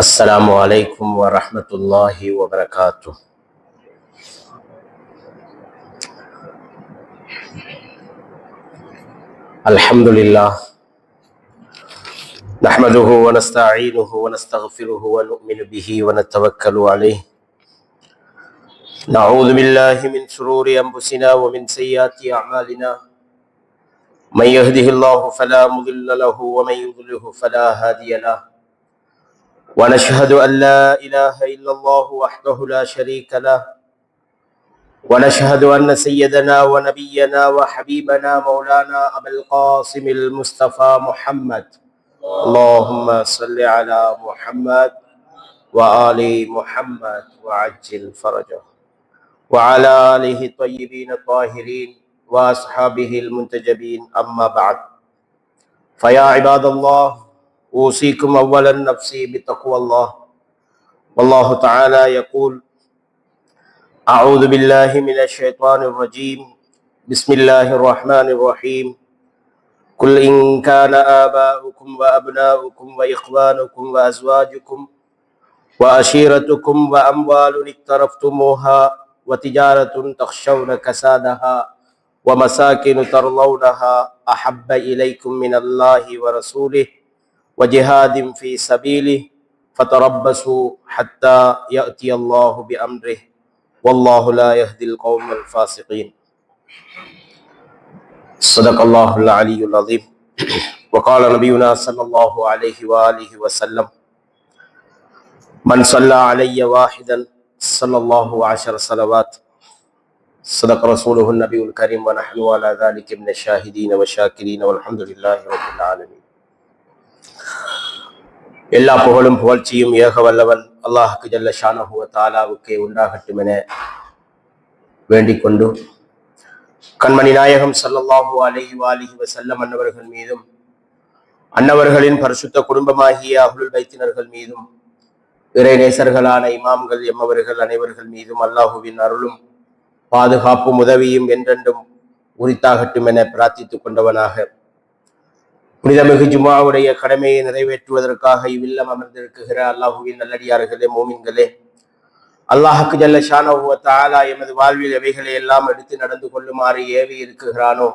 السلام عليكم ورحمة الله وبركاته. الحمد لله نحمده ونستعينه ونستغفره ونؤمن به ونتوكل عليه. نعوذ بالله من شرور أنفسنا ومن سيئات أعمالنا. من يهده الله فلا مضل له ومن يضلله فلا هادي له. ونشهد أن لا إله إلا الله وحده لا شريك له. ونشهد أن سيدنا ونبينا وحبيبنا مولانا أبا القاسم المصطفى محمد اللهم صل على محمد وآل محمد وعجل فرجه وعلى آله الطيبين الطاهرين وأصحابه المنتجبين. أما بعد، فيا عباد الله، أوصيكم أولا نفسي بتقوى الله. والله تعالى يقول: أعوذ بالله من الشيطان الرجيم. بسم الله الرحمن الرحيم. قل إن كان آباؤكم وأبناؤكم وإخوانكم وأزواجكم وعشيرتكم وأموال اقترفتموها وتجارة تخشون كسادها ومساكن ترضونها أحب إليكم من الله ورسوله وجهاد في سبيله فتربصوا حتى يأتي الله بأمره والله لا يهدي القوم الفاسقين. صدق الله العلي العظيم. وقال نبينا صلى الله عليه وآله وسلم: من صلى علي واحدا صلى الله 10 صلوات. صدق رسوله النبي الكريم ونحن على ذلك من الشاهدين والشاكرين والحمد لله رب العالمين. எல்லா புகழும் புகழ்ச்சியும் ஏக வல்லவன் அல்லாஹ்க்கு ஜல்ல ஷானஹு வ தஆலாவுக்கே உண்டாகட்டும் என வேண்டிக் கொண்டு, கண்மணி நாயகம் ஸல்லல்லாஹு அலைஹி வஆலிஹி வஸல்லம் அன்னவர்கள் மீதும் அன்னவர்களின் பரிசுத்த குடும்பமாகிய அஹ்லுல் பைத்தினர்கள் மீதும் இறை நேசர்களான இமாம்கள் எம்மவர்கள் அனைவர்கள் மீதும் அல்லாஹுவின் அருளும் பாதுகாப்பும் உதவியும் என்றென்றும் உரித்தாகட்டும் என பிரார்த்தித்துக் கொண்டவனாக, புனிதமிகு ஜும்ஆவுடைய கடமையை நிறைவேற்றுவதற்காக இவ்வில்லம் அமர்ந்திருக்குகிற அல்லாஹுவின் நல்லடியார்களே, மோமின்களே, அல்லாஹ்க்கு ஜல்ல ஷானஹு வ தஆலா எமது வாழ்வில் எவைகளை எல்லாம் எடுத்து நடந்து கொள்ளுமாறு ஏவி இருக்குகிறானோ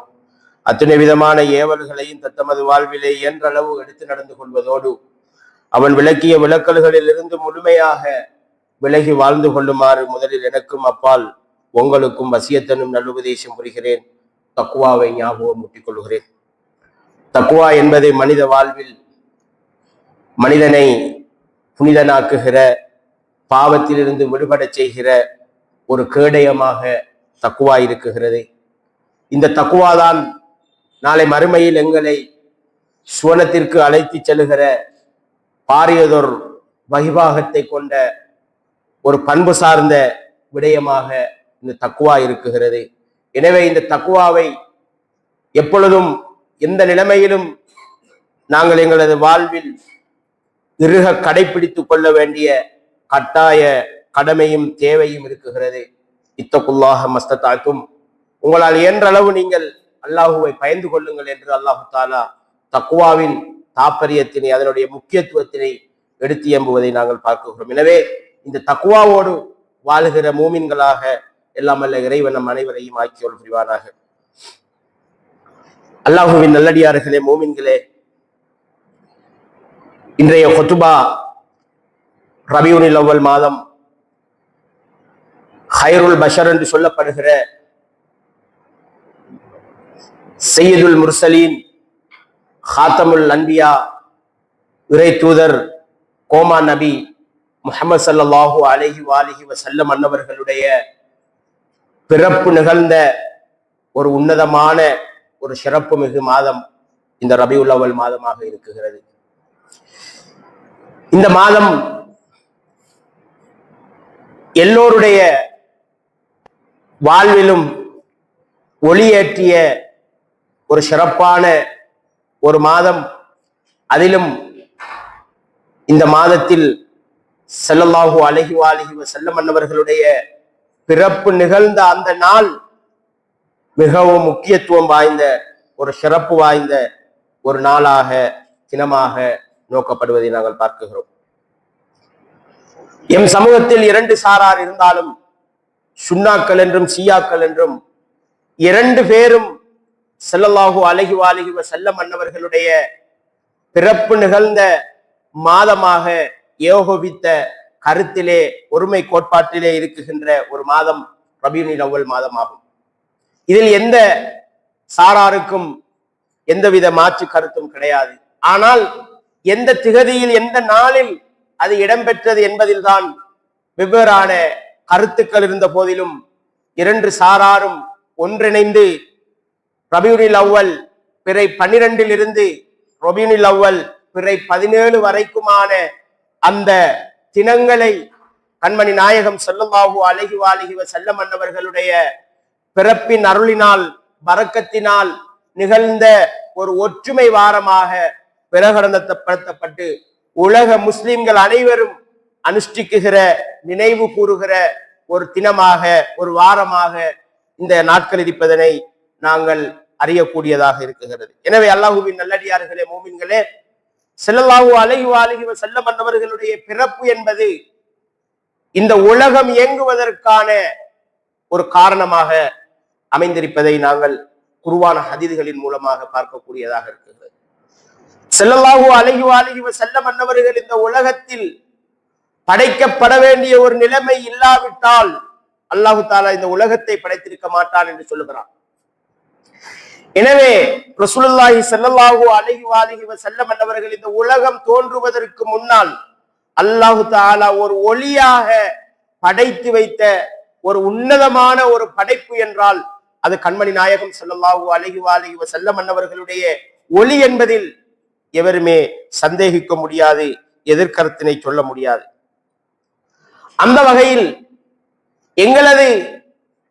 அத்தனை விதமான ஏவல்களையும் தத்தமது வாழ்விலே இயன்றளவு எடுத்து நடந்து கொள்வதோடு அவன் விளக்கிய விளக்கல்களில் இருந்து முழுமையாக விலகி வாழ்ந்து கொள்ளுமாறு முதலில் எனக்கும் அப்பால் உங்களுக்கும் வசியத்தனும் நல்லுபதேசம் புரிகிறேன். தக்வாவை ஞாபகம் ஊட்டிக் கொள்கிறேன். தக்வா என்பதை மனித வாழ்வில் மனிதனை புனிதனாக்குகிற, பாவத்திலிருந்து விடுபடச் செய்கிற ஒரு கேடயமாக தக்வா இருக்குகிறது. இந்த தக்வாதான் நாளை மறுமையில் எங்களை சுவனத்திற்கு அழைத்து செல்லுகிற பாரியதொர் வகிபாகத்தை கொண்ட ஒரு பண்பு சார்ந்த விடயமாக இந்த தக்வா இருக்குகிறது. எனவே இந்த தக்வாவை எப்பொழுதும் எந்த நிலைமையிலும் நாங்கள் எங்களது வாழ்வில் இறுக கடைபிடித்துக் கொள்ள வேண்டிய கட்டாய கடமையும் தேவையும் இருக்குகிறது. இத்தகுல்லாஹ மஸ்ததாத்தும், உங்களால் இயன்ற அளவு நீங்கள் அல்லாஹுவை பயந்து கொள்ளுங்கள் என்று அல்லாஹு தாலா தக்வாவின் தாற்பயத்தினை, அதனுடைய முக்கியத்துவத்தினை எடுத்து எம்புவதை நாங்கள் பார்க்கிறோம். எனவே இந்த தக்வாவோடு வாழுகிற மூமின்களாக எல்லாம் அல்ல இறைவன் நம் அனைவரையும் ஆக்கியோல் புரிவானாக. அல்லாஹுவின் நல்லடியார்களே, மூமின்களே, இன்றைய குத்துபா ரபியுல் அவ்வல் மாதம் ஹைருல் பஷர் என்று சொல்லப்படுகிற சையதுல் முர்சலீன், ஹாத்தமுல் அன்பியா, இறை தூதர் கோமா நபி முஹம்மது ஸல்லல்லாஹு அலைஹி வஆலிஹி வஸல்லம் அன்னவர்களுடைய பிறப்பு நிகழ்ந்த ஒரு உன்னதமான ஒரு சிறப்பு மிகு மாதம் இந்த ரபியுல் அவ்வல் மாதமாக இருக்குகிறது. இந்த மாதம் எல்லோருடைய வாழ்விலும் ஒளியேற்றிய ஒரு சிறப்பான ஒரு மாதம். அதிலும் இந்த மாதத்தில் ஸல்லல்லாஹு அலைஹி வஆலிஹி வஸல்லம் அன்னவர்களுடைய பிறப்பு நிகழ்ந்த அந்த நாள் மிகவும் முக்கியத்துவம் வாய்ந்த ஒரு சிறப்பு வாய்ந்த ஒரு நாளாக, தினமாக நோக்கப்படுவதை நாங்கள் பார்க்கிறோம். எம் சமூகத்தில் இரண்டு சாரார் இருந்தாலும் சுன்னாக்கள் என்றும் ஷியாக்கள் என்றும் இரண்டு பேரும் ஸல்லல்லாஹு அலைஹி வஸல்லம் அன்னவர்களுடைய பிறப்பு நிகழ்ந்த மாதமாக ஏகோபித்த கருத்திலே ஒருமை கோட்பாட்டிலே இருக்குகின்ற ஒரு மாதம் ரபியுல் அவ்வல் மாதமாகும். இதில் எந்த சாராருக்கும் எந்தவித மாற்று கருத்தும் கிடையாது. ஆனால் எந்த திகதியில் எந்த நாளில் அது இடம்பெற்றது என்பதில் தான் வெவ்வேறான கருத்துக்கள் இருந்த போதிலும் இரண்டு சாராரும் ஒன்றிணைந்து ரபியுல் அவ்வல் பிறை 12 இருந்து ரபியுல் அவ்வல் பிறை 17 வரைக்குமான அந்த தினங்களை கண்மணி நாயகம் ஸல்லல்லாஹு அலைஹி வஸல்லம் அன்னவர்களுடைய பிறப்பின் அருளினால் பரக்கத்தினால் நிகழ்ந்த ஒரு ஒற்றுமை வாரமாக பிரகடனப்படுத்தப்பட்டு உலக முஸ்லிம்கள் அனைவரும் அனுஷ்டிக்குகிற நினைவு கூறுகிற ஒரு தினமாக ஒரு வாரமாக இந்த நாட்கள் இருப்பதனை நாங்கள் அறியக்கூடியதாக இருக்குகிறது. எனவே அல்லாஹுவின் நல்லடியார்களே, மூமின்களே, ஸல்லல்லாஹு அலைஹி வஸல்லம் அன்னவர்களுடைய பிறப்பு என்பது இந்த உலகம் இயங்குவதற்கான ஒரு காரணமாக அமைந்திருப்பதை நாங்கள் குர்ஆன் ஹதீஸ்களின் மூலமாக பார்க்கக்கூடியதாக இருக்கிறது. ஸல்லல்லாஹு அலைஹி வஸல்லம் அன்னவர்கள் இந்த உலகத்தில் படைக்கப்பட வேண்டிய ஒரு நிலைமை இல்லாவிட்டால் அல்லாஹு தஆலா இந்த உலகத்தை படைத்திருக்க மாட்டான் என்று சொல்லுகிறான். எனவே ரசூலுல்லாஹி ஸல்லல்லாஹு அலைஹி வஸல்லம் அன்னவர்கள் இந்த உலகம் தோன்றுவதற்கு முன்னால் அல்லாஹு தஆலா ஒரு ஒளியாக படைத்து வைத்த ஒரு உன்னதமான ஒரு படைப்பு என்றால் அது கண்மணி நாயகம் ஸல்லல்லாஹு அலைஹி வஸல்லம் அன்னவர்களுடைய ஒளி என்பதில் எவருமே சந்தேகிக்க முடியாது, எதிர்கருத்தினை சொல்ல முடியாது. அந்த வகையில் எங்களது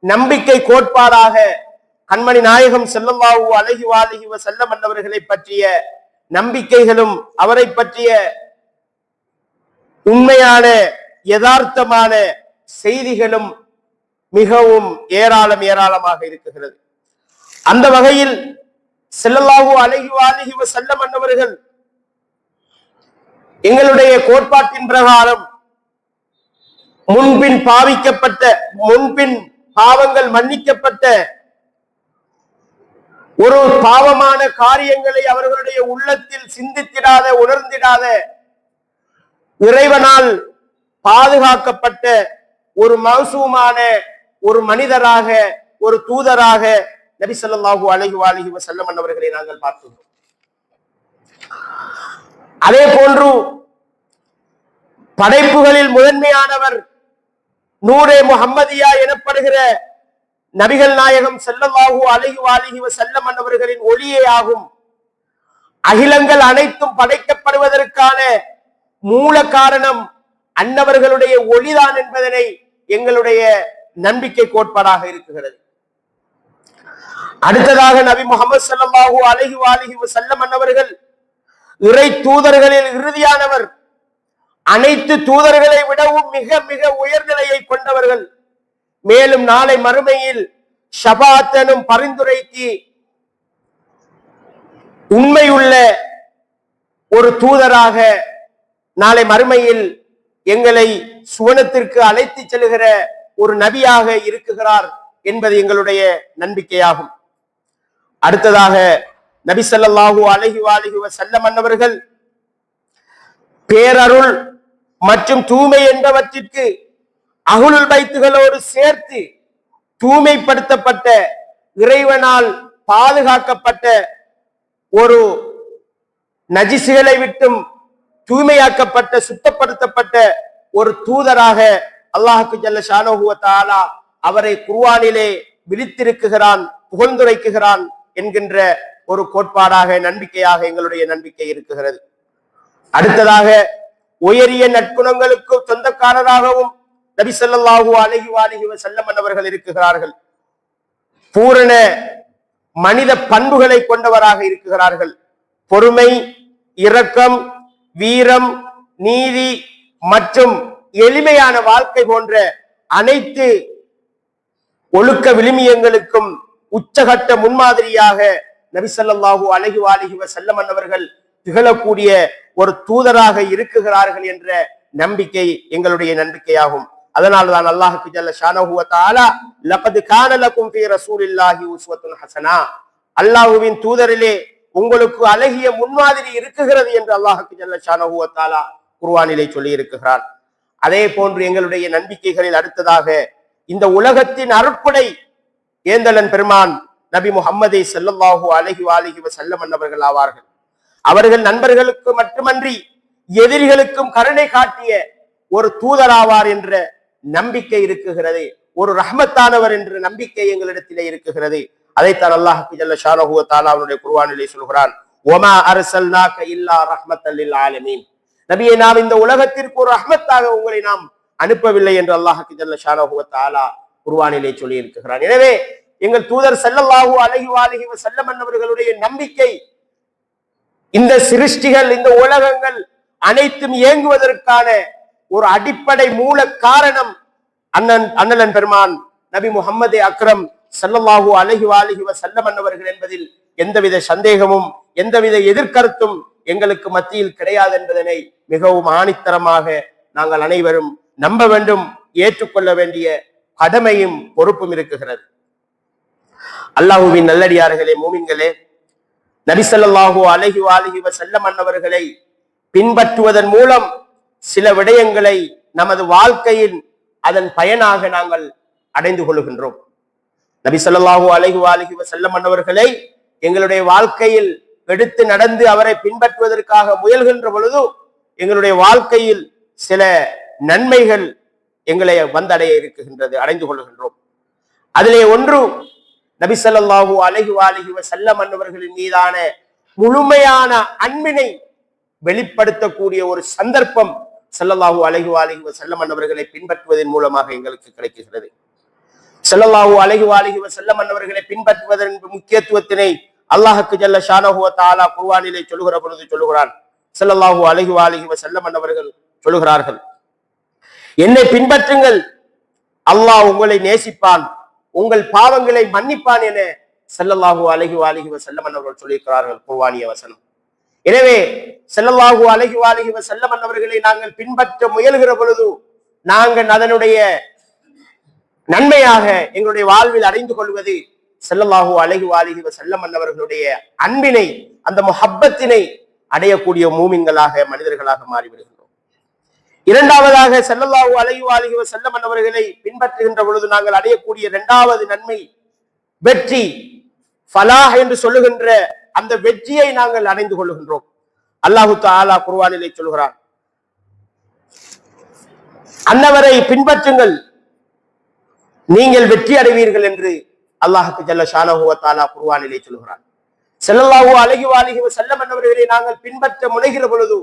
நம்பிக்கை கோட்பாடாக கண்மணி நாயகம் ஸல்லல்லாஹு அலைஹி வஸல்லம் அன்னவர்களை பற்றிய நம்பிக்கைகளும் அவரை பற்றிய உண்மையான யதார்த்தமான செய்திகளும் மிகவும் ஏராளமாக இருக்குகிறது. அந்த வகையில் ஸல்லல்லாஹு அலைஹி வஸல்லம் அன்னவர்கள் எங்களுடைய கோட்பாட்டின் பிரகாரம் முன்பின் பாவங்கள் மன்னிக்கப்பட்ட ஒரு பாவமான காரியங்களை அவர்களுடைய உள்ளத்தில் சிந்தித்திடாத உணர்ந்திடாத இறைவனால் பாதுகாக்கப்பட்ட ஒரு மௌசூமான ஒரு மனிதராக ஒரு தூதராக நபி ஸல்லல்லாஹு அலைஹி வஸல்லம் அன்னவர்களை நாங்கள் பார்த்தோம். அதே போன்று படைப்புகளில் முதன்மையானவர் நூரே முஹம்மதியா எனப்படுகிற நபிகள் நாயகம் ஸல்லல்லாஹு அலைஹி வஸல்லம் அன்னவர்களின் ஒளியே ஆகும். அகிலங்கள் அனைத்தும் படைக்கப்படுவதற்கான மூல காரணம் அன்னவர்களுடைய ஒளிதான் என்பதனை எங்களுடைய நம்பிக்கை கோட்பாடாக இருக்குகிறது. அடுத்ததாக நபி முஹம்மது ஸல்லல்லாஹு அலைஹி வஸல்லம் அன்னவர்கள் இறை தூதர்களில் இறுதியானவர். அனைத்து தூதர்களை விடவும் மிக மிக உயர்நிலையை கொண்டவர்கள். மேலும் நாளை மறுமையில் ஷபாத் எனும் பரிந்துரைக்கு உண்மையுள்ள ஒரு தூதராக நாளை மறுமையில் எங்களை சுவனத்திற்கு அழைத்து செல்கிற ஒரு நபியாக இருக்குகிறார் என்பது எங்களுடைய நம்பிக்கையாகும். அடுத்ததாக நபி ஸல்லல்லாஹு அலைஹி வஸல்லம் அன்னவர்கள் பேரருள் மற்றும் தூய்மை என்பவற்றிற்கு அஹ்லுல் பைத்துகளோடு சேர்த்து தூய்மைப்படுத்தப்பட்ட இறைவனால் பாதுகாக்கப்பட்ட ஒரு நஜிசுகளை விட்டும் தூய்மையாக்கப்பட்ட சுத்தப்படுத்தப்பட்ட ஒரு தூதராக அல்லாஹ்வுக்கு ஜல்ல ஷானஹு வ தஆலா அவரை குர்ஆனிலே விழித்திருக்கிறான், புகழ்ந்துரைக்குகிறான் என்கின்ற ஒரு கோட்பாடாக நம்பிக்கையாக எங்களுடைய நம்பிக்கை இருக்குகிறது. அடுத்ததாக உயரிய நற்குணங்களுக்கு சொந்தக்காரராகவும் நபி ஸல்லல்லாஹு அலைஹி வஸல்லம் அன்னவர்கள் இருக்குகிறார்கள். பூரண மனித பண்புகளை கொண்டவராக இருக்குகிறார்கள். பொறுமை, இரக்கம், வீரம், நீதி மற்றும் எளிமையான வாழ்க்கை போன்ற அனைத்து ஒழுக்க விழுமியங்களுக்கும் உச்சகட்ட முன்மாதிரியாக நபி ஸல்லல்லாஹு அலைஹி வஸல்லம் அன்னவர்கள் திகழக்கூடிய ஒரு தூதராக இருக்குகிறார்கள் என்ற நம்பிக்கை எங்களுடைய நம்பிக்கையாகும். அதனால்தான் அல்லாஹ்வுக்கு ஜல்ல ஷானஹு வ தஆலா லகத் கான லகும் ஃபீ ரசூலில்லாஹி உஸ்வத்துன் ஹஸனா, அல்லாஹ்வின் தூதரிலே உங்களுக்கு அழகிய முன்மாதிரி இருக்குகிறது என்று அல்லாஹ்வுக்கு ஜல்ல ஷானஹு வ தஆலா குர்ஆனிலே சொல்லி இருக்கிறார். அதே போன்று எங்களுடைய நம்பிக்கைகளில் அடுத்ததாக இந்த உலகத்தின் அருட்படை ஏந்தலன் பெருமான் நபி முஹம்மது ஸல்லல்லாஹு அலைஹி வஸல்லம் அவர்கள் ஆவார்கள். அவர்கள் நண்பர்களுக்கு மட்டுமன்றி எதிரிகளுக்கும் கருணை காட்டிய ஒரு தூதராவார் என்ற நம்பிக்கை இருக்குகிறது. ஒரு ரஹ்மத்தானவர் என்ற நம்பிக்கை எங்களிடத்திலே இருக்குகிறது. அதைத்தான் அல்லாஹ்வுக்கு ஜல்ல ஷானஹு வ தஆலா அவருடைய குர்ஆனிலே சொல்கிறான், வமா அர்ஸல்னாக இல்லா ரஹ்மத்தல் லில் ஆலமீன், நபியே நாம் இந்த உலகத்திற்கு ஒரு ரஹ்மத்தாக உங்களை நாம் அனுப்பவில்லை என்று அல்லாஹ்வுக்கு ஜல்ல ஷானஹு வ தஆலா குர்ஆனிலே சொல்லி இருக்கிறான். எனவே எங்கள் தூதர் ஸல்லல்லாஹு அலைஹி வஸல்லம் அவர்களுடைய நம்பிக்கை இந்த சிருஷ்டிகள் இந்த உலகங்கள் அனைத்தும் இயங்குவதற்கான ஒரு அடிப்படை மூல காரணம் அண்ணலன் பெருமான் நபி முஹம்மது அக்ரம் ஸல்லல்லாஹு அலைஹி வஸல்லம் அவர்கள் என்பதில் எந்தவித சந்தேகமும் எந்தவித எதிர்கருத்தும் எங்களுக்கு மத்தியில் கிடையாது என்பதனை மிகவும் ஆணித்தரமாக நாங்கள் அனைவரும் நம்ப வேண்டும், ஏற்றுக்கொள்ள வேண்டிய கடமையும் பொறுப்பும் இருக்குகிறது. அல்லாஹ்வின் நல்லடியார்களே, மூமின்களே, நபி ஸல்லல்லாஹு அலைஹி வஸல்லம் அவர்களை பின்பற்றுவதன் மூலம் சில விடயங்களை நமது வாழ்க்கையில் அதன் பயனாக நாங்கள் அடைந்து கொள்கின்றோம். நபி ஸல்லல்லாஹு அலைஹி வஸல்லம் அவர்களை எங்களுடைய வாழ்க்கையில் எடுத்து நடந்து அவரை பின்பற்றுவதற்காக முயல்கின்ற பொழுது எங்களுடைய வாழ்க்கையில் சில நன்மைகள் எங்களை வந்தடைய இருக்குகின்றது, அடைந்து கொள்கின்றோம். அதிலே ஒன்று நபி ஸல்லல்லாஹு அலைஹி வஸல்லம் அவர்களின் மீதான முழுமையான அன்பினை வெளிப்படுத்தக்கூடிய ஒரு சந்தர்ப்பம் ஸல்லல்லாஹு அலைஹி வஸல்லம் அவர்களை பின்பற்றுவதன் மூலமாக எங்களுக்கு கிடைக்கிறது. ஸல்லல்லாஹு அலைஹி வஸல்லம் அவர்களை பின்பற்றுவதன் முக்கியத்துவத்தினை அல்லாஹ்வுக்கு ஜல்ல ஷானஹு வ தஆலா குர்ஆனிலே சொல்லுகிற பொழுது சொல்லுகிறான். ஸல்லல்லாஹு அலைஹி வஸல்லம் அவர்கள் சொல்லுகிறார்கள், என்னை பின்பற்றுங்கள், அல்லாஹ் உங்களை நேசிப்பான், உங்கள் பாவங்களை மன்னிப்பான் என ஸல்லல்லாஹு அலைஹி வஸல்லம் அவர்கள் சொல்லியிருக்கிறார்கள், குர்ஆனிய வசனம். எனவே ஸல்லல்லாஹு அலைஹி வஸல்லம் அவர்களை நாங்கள் பின்பற்ற முயல்கிற பொழுது நாங்கள் அதனுடைய நன்மையாக எங்களுடைய வாழ்வில் அடைந்து கொள்வது ஸல்லல்லாஹு அலைஹி வஸல்லம் அவர்களுடைய அன்பினை, அந்த முஹப்பத்தினை அடையக்கூடிய மூமின்களாக மனிதர்களாக மாறிவிடுகின்றோம். இரண்டாவதாக ஸல்லல்லாஹு அலைஹி வஸல்லம் அவர்களை பின்பற்றுகின்ற பொழுது நாங்கள் அடையக்கூடிய இரண்டாவது நன்மை வெற்றி, ஃபலாஹ் என்று சொல்லுகின்ற அந்த வெற்றியை நாங்கள் அடைந்து கொள்கின்றோம். அல்லாஹு தஆலா குர்ஆனிலே சொல்கிறான், அன்னவரை பின்பற்றுங்கள், நீங்கள் வெற்றி அடைவீர்கள் என்று அல்லாஹ்வுக்கு ஜல்ல ஷானஹு வ தஆலா குர்ஆனிலே சொல்கிறான். ஸல்லல்லாஹு அலைஹி வஸல்லம் அவர்களை நாங்கள் பின்பற்ற முனைகிற பொழுது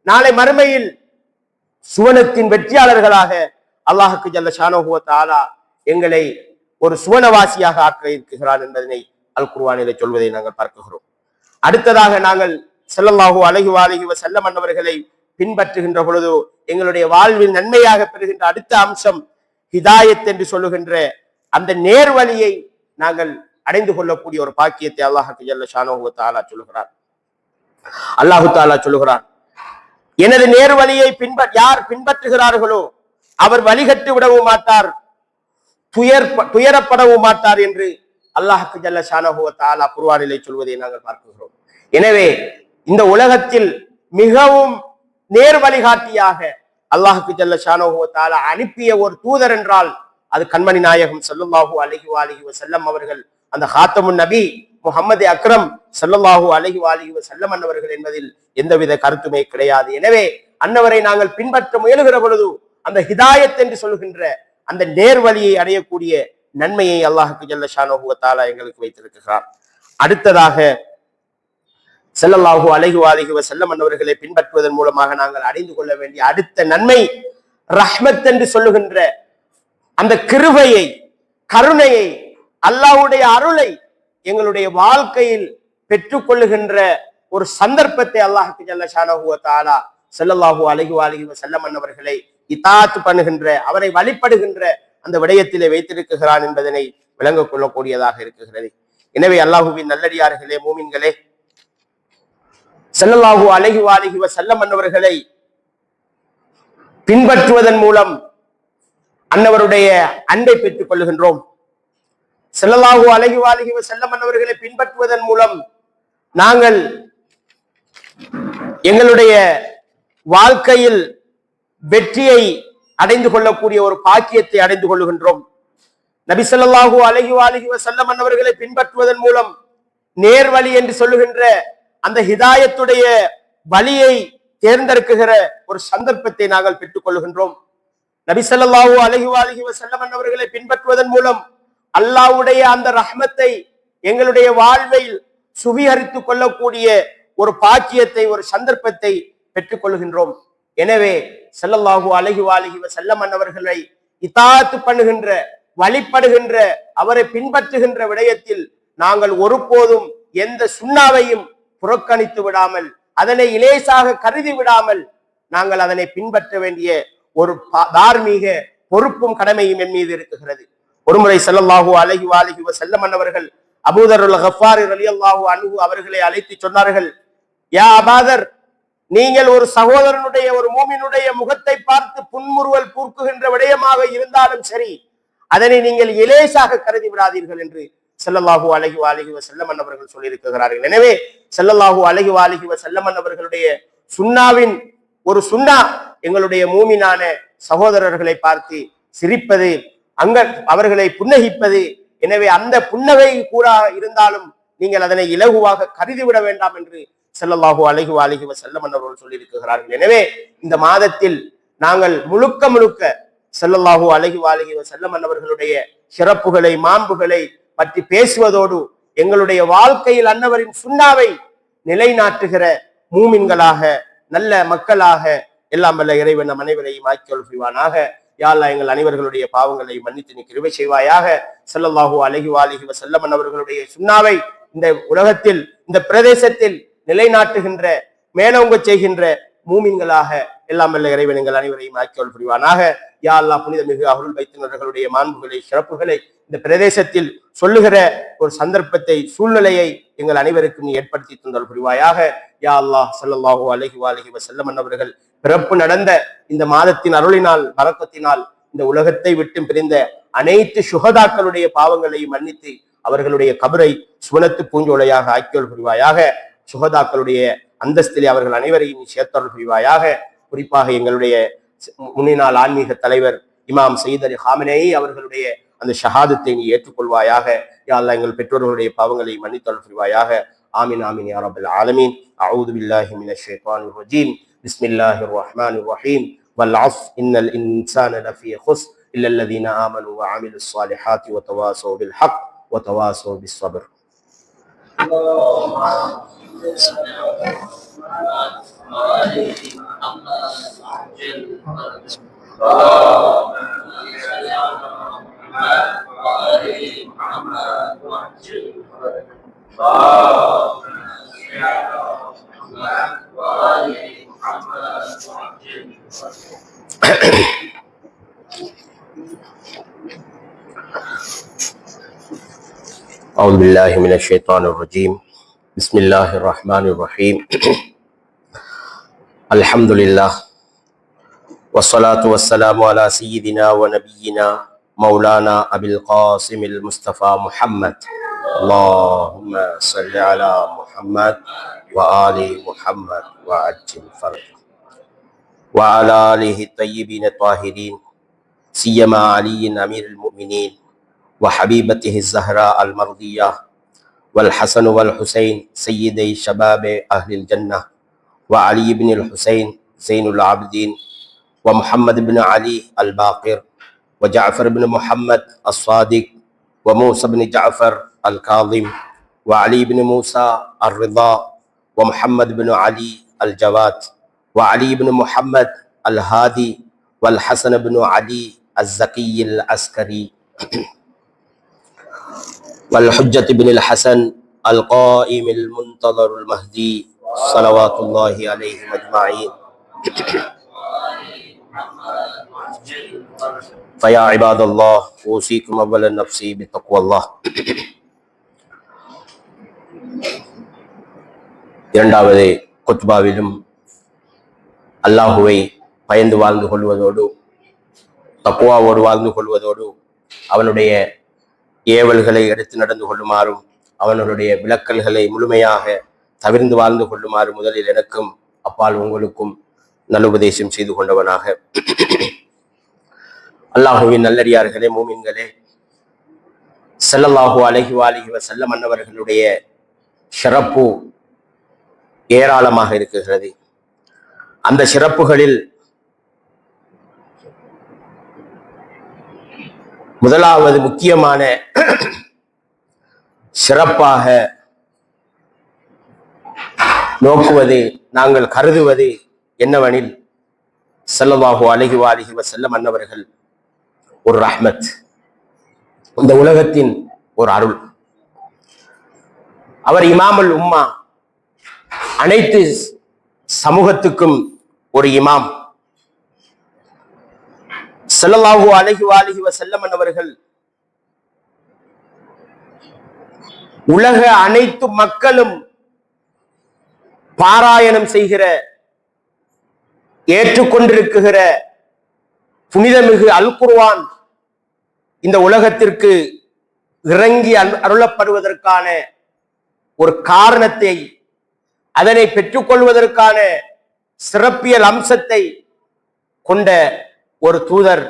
நாளை மறுமையில் சுவனத்தின் வெற்றியாளர்களாக அல்லாஹ்வுக்கு ஜல்ல ஷானஹு வ தஆலா எங்களை ஒரு சுவனவாசியாக ஆக்க இருக்கிறான் என்பதனை அல் குர்ஆனிலே சொல்வதை நாங்கள் பார்க்கிறோம். அடுத்ததாக நாங்கள் ஸல்லல்லாஹு அலைஹி வஸல்லம் அவர்களை பின்பற்றுகின்ற பொழுது எங்களுடைய வாழ்வில் நன்மையாக பெறுகின்ற அடுத்த அம்சம் ஹிதாயத் என்று சொல்லுகின்ற அந்த நேர்வழியை நாங்கள் அடைந்து கொள்ளக்கூடிய ஒரு பாக்கியத்தை அல்லாஹ்வுக்கு ஜல்ல ஷானஹு வ தஆலா சொல்லுகிறார். அல்லாஹு தஆலா சொல்லுகிறார், எனது நேர்வழியை யார் பின்பற்றுகிறார்களோ அவர் வழிகட்டு விடவும் மாட்டார், துயரப்படவும் மாட்டார் என்று அல்லாஹ்வுக்கு ஜல்ல ஷானஹு வ தஆலா குர்ஆனிலே சொல்வதை நாங்கள் பார்க்கிறோம். எனவே இந்த உலகத்தில் மிகவும் நேர் வழிகாட்டியாக அல்லாஹ்வுக்கு ஜல்ல ஷானஹு வ தஆலா அனுப்பிய ஒரு தூதர் என்றால் அது கண்மணி நாயகம் ஸல்லல்லாஹு அலைஹி வஸல்லம் அவர்கள், அந்த ஹாத்தமுன் நபி முஹம்மது அக்ரம் ஸல்லல்லாஹு அலைஹி வஸல்லம் அவர்கள் என்பதில் எந்தவித கருத்துமே கிடையாது. எனவே அன்னவரை நாங்கள் பின்பற்ற முயலுகிற பொழுது அந்த ஹிதாயத் என்று சொல்கின்ற அந்த நேர்வழியை அடையக்கூடிய நன்மையை அல்லாஹ்வுக்கு ஜல்ல ஷானஹு வ தஆலா எங்களுக்கு வைத்திருக்கிறார். அடுத்ததாக ஸல்லல்லாஹு அலைஹி வஸல்லம் அவர்களை பின்பற்றுவதன் மூலமாக நாங்கள் அடைந்து கொள்ள வேண்டிய அடுத்த நன்மை ரஹ்மத் என்று சொல்லுகின்ற அந்த கிருபையை, கருணையை, அல்லாஹ்வுடைய அருளை எங்களுடைய வாழ்க்கையில் பெற்றுக்கொள்ளுகின்ற ஒரு சந்தர்ப்பத்தை அல்லாஹ்வுக்கு ஜல்ல ஷானஹு வ தஆலா ஸல்லல்லாஹு அலைஹி வஸல்லம் அவர்களை இதாத் பண்ணுகின்ற, அவரை வழிபடுகின்ற அந்த விடயத்திலே வைத்திருக்கிறான் என்பதனை விளங்கிக் கொள்ளக்கூடியதாக இருக்கிறது. எனவே அல்லாஹ்வின் நல்லடியார்களே, மூமின்களே, ஸல்லல்லாஹு அலைஹி வஸல்லம் அவர்களை பின்பற்றுவதன் மூலம் அன்னவருடைய அன்பை பெற்றுக் கொள்ளுகின்றோம். ஸல்லல்லாஹு அலைஹி வஸல்லம் அன்னவர்களை பின்பற்றுவதன் மூலம் நாங்கள் எங்களுடைய வாழ்க்கையில் வெற்றியை அடைந்து கொள்ளக்கூடிய ஒரு பாக்கியத்தை அடைந்து கொள்ளுகின்றோம். நபி ஸல்லல்லாஹு அலைஹி வஸல்லம் அன்னவர்களை பின்பற்றுவதன் மூலம் நேர்வழி என்று சொல்லுகின்ற அந்த ஹிதாயத்துடைய வழியை தேர்ந்தெடுக்குகிற ஒரு சந்தர்ப்பத்தை நாங்கள் பெற்றுக் கொள்ளுகின்றோம். நபி ஸல்லல்லாஹு அலைஹி வஸல்லம் அன்னவர்களை பின்பற்றுவதன் மூலம் அல்லாஹ்வுடைய அந்த ரஹ்மத்தை எங்களுடைய வாழ்வில் சுவீகரித்துக் கொள்ளக்கூடிய ஒரு பாக்கியத்தை, ஒரு சந்தர்ப்பத்தை பெற்றுக் கொள்கின்றோம். எனவே ஸல்லல்லாஹு அலைஹி வஸல்லம் அன்னவர்களை இதாஅத் பண்ணுகின்ற, வழிபடுகின்ற, அவரை பின்பற்றுகின்ற விடயத்தில் நாங்கள் ஒருபோதும் எந்த சுன்னாவையும் புறக்கணித்து விடாமல், அதனை இலேசாக கருதி விடாமல் நாங்கள் அதனை பின்பற்ற வேண்டிய ஒரு தார்மீக பொறுப்பும் கடமையும் என் மீது இருக்குகிறது. ஒருமுறை ஸல்லல்லாஹு அலைஹி வஸல்லம் அன்னவர்கள் அபூதருல் கஃபாரி ரலியல்லாஹு அன்ஹு அவர்களை அழைத்து சொன்னார்கள், யா அபாதர், நீங்கள் ஒரு சகோதரனுடைய, ஒரு மூமினுடைய முகத்தை பார்த்து புன்முறுவல் பூர்க்குகின்ற விடயமாக இருந்தாலும் சரி, அதனை நீங்கள் இலேசாக கருதி விடாதீர்கள் என்று ஸல்லல்லாஹு அலைஹி வஸல்லம் அன்னவர்கள் சொல்லியிருக்கிறார்கள். எனவே ஸல்லல்லாஹு அலைஹி வஸல்லம் அன்னவர்களுடைய சுன்னாவின் ஒரு சுன்னா எங்களுடைய மூமினான சகோதரர்களை பார்த்து சிரிப்பது, அவர்களை புன்னகிப்பது. எனவே அந்த புன்னகை கூட இருந்தாலும் நீங்கள் அதனை இலகுவாக கருதிவிட வேண்டாம் என்று ஸல்லல்லாஹு அலைஹி வஸல்லம் அன்னவர்கள் சொல்லியிருக்கிறார்கள். எனவே இந்த மாதத்தில் நாங்கள் முழுக்க ஸல்லல்லாஹு அலைஹி வஸல்லம் அன்னவர்களுடைய சிறப்புகளை, மாண்புகளை பற்றி பேசுவதோடு எங்களுடைய வாழ்க்கையில் அன்னவரின் சுன்னாவை நிலைநாட்டுகிற மூமின்களாக, நல்ல மக்களாக எல்லாம் வல்ல இறைவன் நம் அனைவரையும் ஆக்கியருள் புரிவானாக. யா அல்லாஹ், எங்கள் அனைவர்களுடைய பாவங்களை மன்னித்து நீ கிருபை செய்வாயாக. ஸல்லல்லாஹு அலைஹி வஸல்லம் அன்னவர்களுடைய சுன்னாவை இந்த உலகத்தில், இந்த பிரதேசத்தில் நிலைநாட்டுகின்ற, மேலோங்க செய்கின்ற மூமின்களாக எல்லாம் வல்ல இறைவன் எங்கள் அனைவரையும் ஆக்கியருள் புரிவானாக. யா அல்லாஹ், புனித மிகு அருள் வைத்தினர்களுடைய மாண்புகளை, சிறப்புகளை இந்த பிரதேசத்தில் சொல்லுகிற ஒரு சந்தர்ப்பத்தை, சூழ்நிலையை எங்கள் அனைவருக்கும் நீ ஏற்படுத்தி தந்தல் புரிவாயாக. யா அல்லாஹ், ஸல்லல்லாஹு அலைஹி வஸல்லம் அன்னவர்கள் பிறப்பு நடந்த இந்த மாதத்தின் அருளினால், பரக்கத்தினால் இந்த உலகத்தை விட்டு பிரிந்த அனைத்து சுஹதாக்களுடைய பாவங்களையும் மன்னித்து அவர்களுடைய கபரை சுவனத்து பூஞ்சோலையாக ஆக்கியல் புரிவாயாக. சுஹதாக்களுடைய அந்தஸ்திலே அவர்கள் அனைவரையும் நீ சேர்த்தல் புரிவாயாக. குறிப்பாக எங்களுடைய முன்னினால் ஆன்மீக தலைவர் இமாம் சையத் அலி ஹாமினேயி அவர்களுடைய அந்த ஷஹாதத்தை நீ ஏற்றுக்கொள்வாயாக. யா அல்லாஹ், எங்கள் பெற்றோர்களுடைய பாவங்களை மன்னித்தல் புரிவாயாக. ஆமீன் ஆமீன் யா ரப்பல் ஆலமீன். அஊது பில்லாஹி மினஷ் ஷைத்தானிர் ரஜீம். பிஸ்மில்லாஹிர் ரஹ்மானிர் ரஹீம். வல் அஸ்ர் இன்னல் இன்சான லஃபீ குஸ்ர் இல்ல அல்லதீன ஆமனூ வ அமிலுஸ் ஸாலிஹாத்தி வ தவாஸவ் பில் ஹக் வ தவாஸவ் பிஸ் ஸப்ர். أعوذ بالله من الشيطان الرجيم. بسم الله الرحمن الرحيم. الحمد لله والصلاة والسلام على سيدنا ونبينا مولانا أبي القاسم المصطفى محمد. اللهم صل على محمد وآل محمد وعجل فرجه وعلى آله الطيبين الطاهرين سيما علي أمير المؤمنين وحبيبته الزهراء المرضية والحسن والحسين سيدي شباب أهل الجنة وعلي بن الحسين زين العابدين ومحمد بن علي الباقر وجعفر بن محمد الصادق وموسى بن جعفر الكاظم وعلي بن موسى الرضا ومحمد بن علي الجواد وعلي بن محمد الهادي والحسن بن علي الزكي العسكري والحجة بن الحسن القائم المنتظر المهدي صلوات الله عليهم أجمعين. فيا عباد الله أوصيكم أولا نفسي بتقوى الله. இரண்டாவது குத்பாவிலும் அல்லாஹுவை பயந்து வாழ்ந்து கொள்வதோடு, தக்குவாவோடு வாழ்ந்து கொள்வதோடு, அவனுடைய ஏவல்களை எடுத்து நடந்து கொள்ளுமாறும் அவனுடைய விளக்கல்களை முழுமையாக தவிர்ந்து வாழ்ந்து கொள்ளுமாறு முதலில் எனக்கும் அப்பால் உங்களுக்கும் நல்லுபதேசம் செய்து கொண்டவனாக. அல்லாஹுவின் நல்லடியார்களே, மூமின்களே, ஸல்லல்லாஹு அலைஹி வஸல்லம் அன்னவர்களுடைய சிறப்பு ஏராளமாக இருக்கிறது. அந்த சிறப்புகளில் முதலாவது முக்கியமான சிறப்பாக நோக்குவது, நாங்கள் கருதுவது என்னவெனில், ஸல்லல்லாஹு அலைஹி வஸல்லம் அன்னவர்கள் ஒரு ரஹ்மத், இந்த உலகத்தின் ஒரு அருள். அவர் இமாமுல் உம்மா, அனைத்து சமூகத்துக்கும் ஒரு இமாம். ஸல்லல்லாஹு அலைஹி வஸல்லம் அன்னவர்கள் உலக அனைத்து மக்களும் பாராயணம் செய்கிற, ஏற்றுக்கொண்டிருக்கிற புனிதமிகு அல் குர்ஆன் இந்த உலகத்திற்கு இறங்கி அருளப்படுவதற்கான ஒரு காரணத்தை, அதனை பெற்றுக்கொள்வதற்கான சிறப்பியல் அம்சத்தை கொண்ட ஒரு தூதர்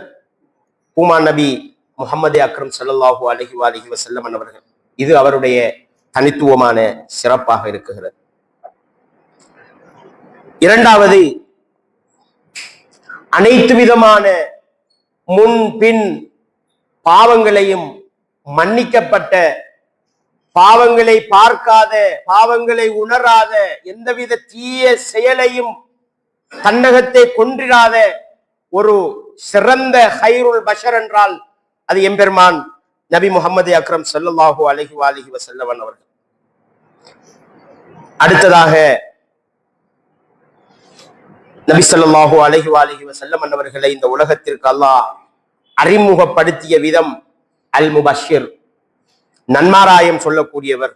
பூமான் நபி முஹம்மது அக்ரம் ஸல்லல்லாஹு அலைஹி வஸல்லம் அவர்கள். இது அவருடைய தனித்துவமான சிறப்பாக இருக்குகிறது. இரண்டாவது, அனைத்து விதமான முன் பின் பாவங்களையும் மன்னிக்கப்பட்ட, பாவங்களை பார்க்காத, பாவங்களை உணராத, எந்தவித தீய செயலையும் தன்னகத்தை கொன்றிராத ஒரு சிறந்த ஹைருல் பஷர் என்றால் அது எம்பெருமான் நபி முஹம்மது அக்ரம் ஸல்லல்லாஹு அலைஹி வஸல்லம் அவர்கள். அடுத்ததாக நபி ஸல்லல்லாஹு அலைஹி வஸல்லம் அவர்களை இந்த உலகத்திற்கு அல்லாஹ் அறிமுகப்படுத்திய விதம் அல் முபஷிர், நன்மாராயம் சொல்லக்கூடியவர்,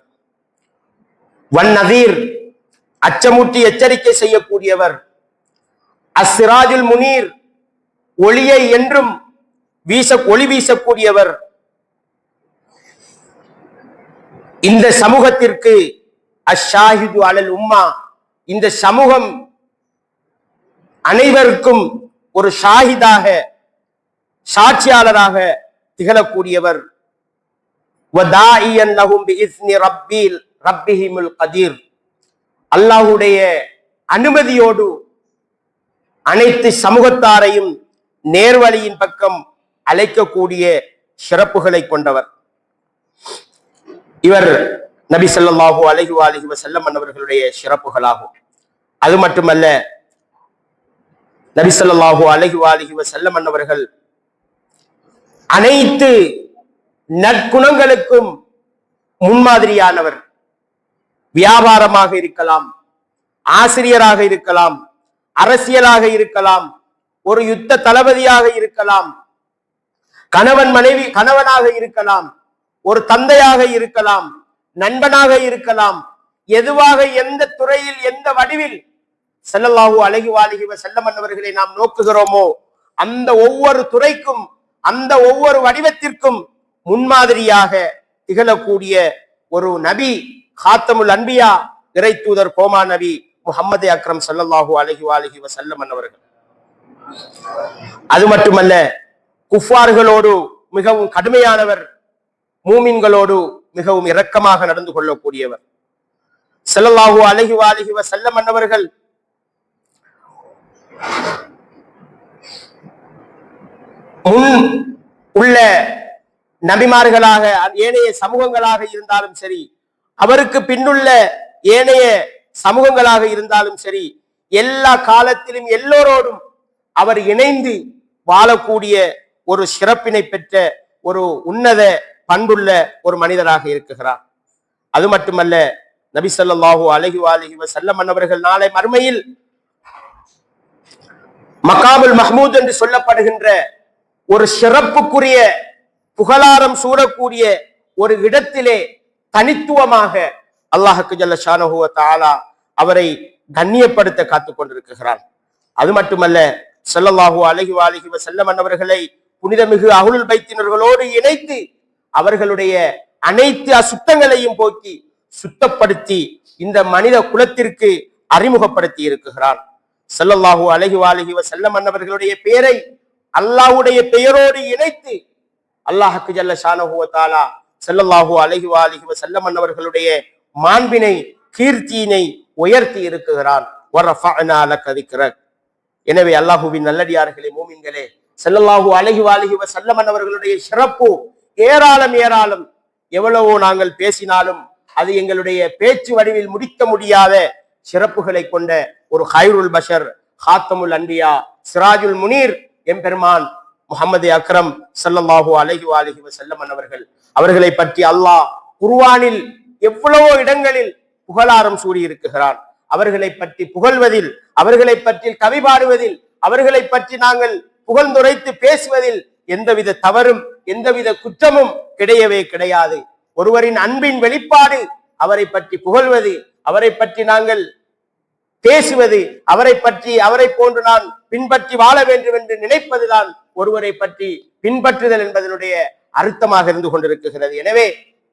வன்னதீர், அச்சமூட்டி எச்சரிக்கை செய்யக்கூடியவர், அஸ்ஸிராஜுல் முனீர், ஒளியை என்றும் ஒளி வீசக்கூடியவர். இந்த சமூகத்திற்கு அஷ்ஷாஹிது அலல் உம்மா, இந்த சமூகம் அனைவருக்கும் ஒரு ஷாஹிதாக, சாட்சியாளராக திகழக்கூடியவர். வதாஇயன் லஹும் பிஇஸ்னி ரப்பிஹிமுல் கதீர், அல்லாஹ்வுடைய அனுமதியோடு அனைத்து சமூகத்தாரையும் நேர்வழியின் பக்கம் அழைக்கக்கூடிய சிறப்புகளை கொண்டவர். இவர் நபி ஸல்லல்லாஹு அலைஹி வஸல்லம் அவர்களுடைய சிறப்புகளாகும். அது மட்டுமல்ல, நபி ஸல்லல்லாஹு அலைஹி வஸல்லம் அவர்கள் அனைத்து நற்குணங்களுக்கும் முன்மாதிரியானவர். வியாபாரமாக இருக்கலாம், ஆசிரியராக இருக்கலாம், அரசியலாக இருக்கலாம், ஒரு யுத்த தளபதியாக இருக்கலாம், கணவனாக இருக்கலாம், ஒரு தந்தையாக இருக்கலாம், நண்பனாக இருக்கலாம், எதுவாக, எந்த துறையில், எந்த வடிவில் ஸல்லல்லாஹு அலைஹி வஸல்லம் அவர்களை நாம் நோக்குகிறோமோ அந்த ஒவ்வொரு துறைக்கும், அந்த ஒவ்வொரு வடிவத்திற்கும் முன்மாதிரியாக திகழக்கூடிய ஒரு நபி, காத்தமுல் அன்பியா, இறை தூதர் கோமா நபி முஹம்மது அக்ரம் ஸல்லல்லாஹு அலைஹி வஸல்லம் அவர்கள். அது மட்டுமல்ல, குஃபார்களோடு மிகவும் கடுமையானவர், மூமின்களோடு மிகவும் இரக்கமாக நடந்து கொள்ளக்கூடியவர். ஸல்லல்லாஹு அலைஹி வஸல்லம் அவர்கள் முன் உள்ள நபிமார்களாக, ஏனைய சமூகங்களாக இருந்தாலும் சரி, அவருக்கு பின்னுள்ள ஏனைய சமூகங்களாக இருந்தாலும் சரி, எல்லா காலத்திலும் எல்லோரோடும் அவர் இணைந்து வாழக்கூடிய ஒரு சிறப்பினை பெற்ற ஒரு உன்னத பண்புள்ள ஒரு மனிதராக இருக்கிறார். அது மட்டுமல்ல, நபி ஸல்லல்லாஹு அலைஹி வஸல்லம் அவர்கள் நாளை மறுமையில் மகாமுல் மஹ்மூத் என்று சொல்லப்படுகின்ற ஒரு சிறப்புக்குரிய, புகழாரம் சூடக்கூடிய ஒரு இடத்திலே தனித்துவமாக அல்லாஹ்க்கு ஜல்ல ஷானஹு வ தஆலா அவரை கண்ணியப்படுத்த காத்துக் கொண்டிருக்கிறார். அது மட்டுமல்ல, ஸல்லல்லாஹு அலைஹி வஸல்லம் அவர்களை புனிதமிகு அஹ்லுல் பைத்தினர்களோடு இணைத்து அவர்களுடைய அனைத்து அசுத்தங்களையும் போக்கி சுத்தப்படுத்தி இந்த மனித குலத்திற்கு அறிமுகப்படுத்தி இருக்கிறான். ஸல்லல்லாஹு அலைஹி வஸல்லம் அவர்களுடைய பெயரை அல்லாஹ்வுடைய பெயரோடு இணைத்து அல்லாஹ்வுக்கு ஜல்ல ஷானஹு வ தஆலா ஸல்லல்லாஹு அலைஹி வஸல்லம் அவர்களுடைய மாண்பினை கீர்த்தியினை உயர்த்தி இருக்கிறான். வரஃபஅனா லக திக்ரக். எனவே அல்லாஹ்வின் நல்லடியார்களே, மூமின்களே, ஸல்லல்லாஹு அலைஹி வஸல்லம் அவர்களுடைய சிறப்பு ஏராளம் ஏராளம். எவ்வளவோ நாங்கள் பேசினாலும் அது எங்களுடைய பேச்சு வடிவில் முடிக்க முடியாத சிறப்புகளை கொண்ட ஒரு ஹைருல் பஷர், ஹாத்தமுல் அன்பியா, சிராஜுல் முனீர் எம்பெருமான் முஹம்மது அக்ரம் ஸல்லல்லாஹு அலைஹி வஸல்லம் அவர்களை பற்றி அல்லாஹ் குர்ஆனில் எவ்வளவோ இடங்களில் புகழாரம் சூடியிருக்கிறான். அவர்களை பற்றி புகழ்வதில், அவர்களை பற்றி கவி பாடுவதில், அவர்களை பற்றி நாங்கள் புகழ்ந்துரைத்து பேசுவதில் எந்தவித தவறும் எந்தவித குற்றமும் கிடையவே கிடையாது. ஒருவரின் அன்பின் வெளிப்பாடு அவரை பற்றி புகழ்வது, அவரை பற்றி நாங்கள் பேசுவது, அவரை போன்று நான் பின்பற்றி வாழ வேண்டும் என்று நினைப்பதுதான் ஒருவரை பற்றி பின்பற்றுதல் என்பதனுடைய அர்த்தமாக இருந்து கொண்டிருக்கிறது. எனவே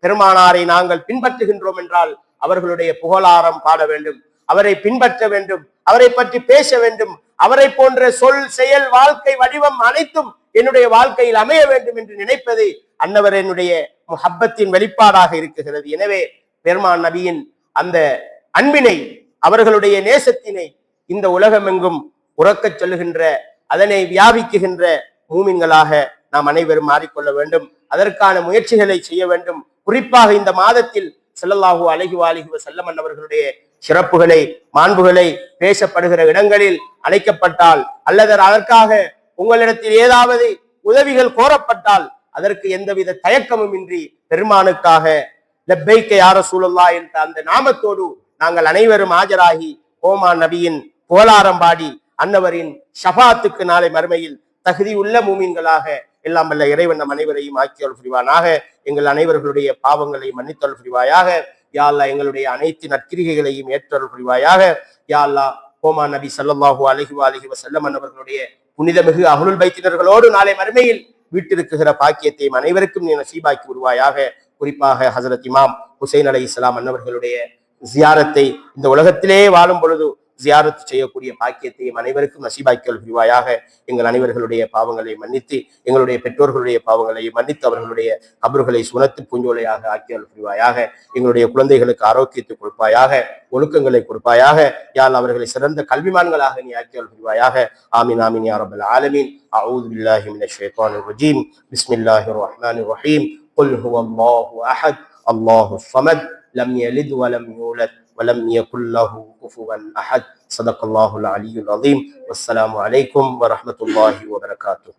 பெருமானாரை நாங்கள் பின்பற்றுகின்றோம் என்றால் அவர்களுடைய புகழாரம் பாட வேண்டும், அவரை பின்பற்ற வேண்டும், அவரை பற்றி பேச வேண்டும். அவரை போன்ற சொல், செயல், வாழ்க்கை வடிவம் அனைத்தும் என்னுடைய வாழ்க்கையில் அமைய வேண்டும் என்று நினைப்பது அன்னவர் என்னுடைய முஹப்பத்தின் வெளிப்பாடாக இருக்கிறது. எனவே பெருமான் நபியின் அந்த அன்பினை, அவர்களுடைய நேசத்தினை இந்த உலகமெங்கும் உறக்கச் சொல்லுகின்ற, அதனை வியாபிக்குகின்ற மூமின்களாக நாம் அனைவரும் மாறிக்கொள்ள வேண்டும். அதற்கான முயற்சிகளை செய்ய வேண்டும். குறிப்பாக இந்த மாதத்தில் ஸல்லல்லாஹு அலைஹி வஸல்லம் அவர்களுடைய சிறப்புகளை, மாண்புகளை பேசப்படுகிற இடங்களில் அழைக்கப்பட்டால் அல்லது அதற்காக உங்களிடத்தில் ஏதாவது உதவிகள் கோரப்பட்டால் அதற்கு எந்தவித தயக்கமும் இன்றி பெருமானுக்காக லப்பைக்க யா ரசூலுல்லாஹ் என்ற அந்த நாமத்தோடு நாங்கள் அனைவரும் ஆஜராகி கோமான் நபியின் புகழாரம் பாடி அன்னவரின் ஷஃபாத்துக்கு நாளை மறுமையில் தகுதியுள்ள மூமின்களாக எல்லாம் வல்ல இறைவன் நம் அனைவரையும் ஆக்கியல் புரிவானாக. எங்கள் அனைவர்களுடைய பாவங்களை மன்னித்தல் புரிவாயாக. யா அல்லாஹ் எங்களுடைய அனைத்து நற்கிரிகைகளையும் ஏற்றல் புரிவாயாக. யா அல்லாஹ் கோமா நபி ஸல்லல்லாஹு அலைஹி வஸல்லம் அவர்களுடைய புனிதமிகு அஹ்லுல் பைத்தினர்களோடு நாளை மறுமையில் வீட்டிருக்குகிற பாக்கியத்தை அனைவருக்கும் நீ நசீபாக்கி விடுவாயாக. குறிப்பாக ஹஸரத் இமாம் ஹுசைன் அலைஹிஸ்ஸலாம் அன்னவர்களுடைய ஜியாரத்தை இந்த உலகத்திலே வாழும் பொழுது ஜியாரத்து செய்யக்கூடிய பாக்கியத்தையும் அனைவருக்கும் நசீபாக்கல் புரிவாயாக. எங்கள் அனைவர்களுடைய பாவங்களை மன்னித்து, எங்களுடைய பெற்றோர்களுடைய பாவங்களை மன்னித்து, அவர்களுடைய கபர்களை சுனத்து பூஞ்சோலையாக ஆக்கியல் புரிவாயாக. எங்களுடைய குழந்தைகளுக்கு ஆரோக்கியத்தை கொடுப்பாயாக, ஒழுக்கங்களை கொடுப்பாயாக. யாழ் அவர்களை சிறந்த கல்விமான்களாக நீ ஆக்கியல் புரிவாயாக. ஆமீன் ஆமீன் யா ரப்பல் ஆலமீன். அஊது பில்லாஹி மினஷ் ஷைத்தானிர் ரஜீம். பிஸ்மில்லாஹிர் ரஹ்மானிர் ரஹீம். குல் ஹுவல்லாஹு அஹத் அல்லாஹுஸ் ஸமத் லம் யலித் வலம் யூலத் ولم يكن له كفوا أحد. صدق الله العلي العظيم. والسلام عليكم ورحمة الله وبركاته.